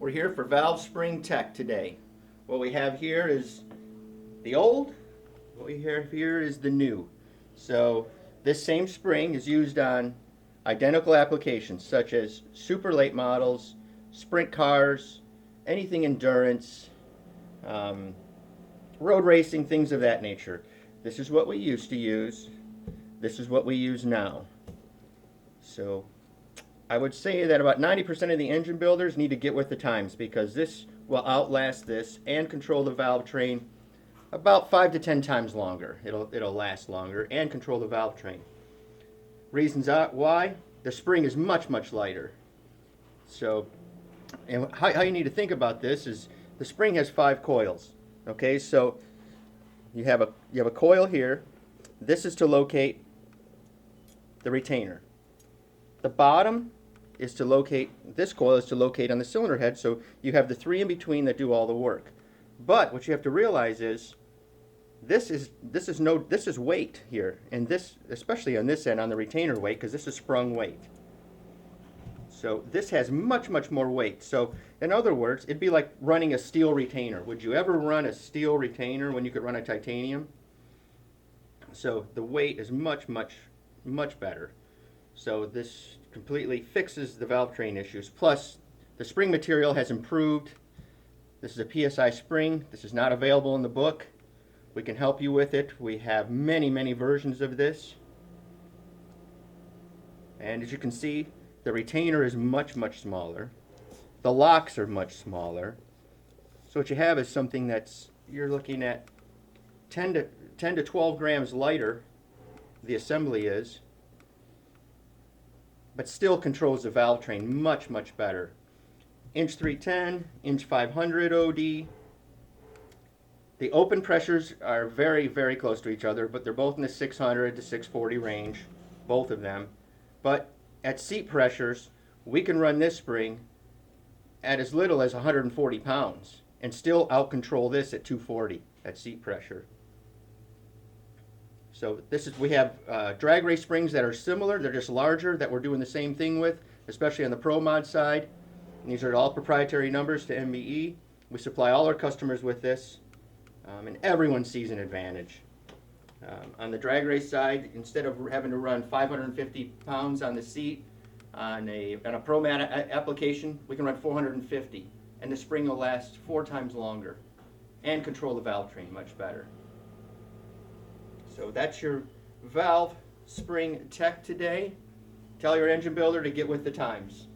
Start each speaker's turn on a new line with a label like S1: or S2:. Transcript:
S1: We're here for Valve Spring Tech today. What we have here is the old, what we have here is the new. So this same spring is used on identical applications such as super late models, sprint cars, anything endurance, road racing, things of that nature. This is what we used to use. This is what we use now. So I would say that about 90% of the engine builders need to get with the times, because this will outlast this and control the valve train about 5 to 10 times longer. It'll last longer and control the valve train. Reasons why: the spring is much lighter. So, and how you need to think about this is the spring has 5 coils. Okay, so you have a coil here. This is to locate the retainer. The bottom is to locate, this coil is to locate on the cylinder head, so you have the 3 in between that do all the work. But what you have to realize is this is weight here, and this, especially on this end, on the retainer weight, because this is sprung weight. So this has much more weight. So in other words, it'd be like running a steel retainer. Would you ever run a steel retainer when you could run a titanium? So the weight is much better. So this completely fixes the valve train issues. Plus, the spring material has improved. This is a PSI spring. This is not available in the book. We can help you with it. We have many versions of this. And as you can see, the retainer is much smaller. The locks are much smaller. So what you have is something that's, you're looking at 10 to 12 grams lighter, the assembly is, but still controls the valve train much better. Inch 310, inch 500 OD. The open pressures are very close to each other, but they're both in the 600 to 640 range, both of them. But at seat pressures, we can run this spring at as little as 140 pounds and still out-control this at 240 at seat pressure. So this is, we have drag race springs that are similar. They're just larger, that we're doing the same thing with, especially on the Pro Mod side. And these are all proprietary numbers to MBE. We supply all our customers with this, and everyone sees an advantage. On the drag race side, instead of having to run 550 pounds on the seat on a Pro Mod application, we can run 450, and the spring will last 4 times longer and control the valve train much better. So that's your Valve Spring Tech today. Tell your engine builder to get with the times.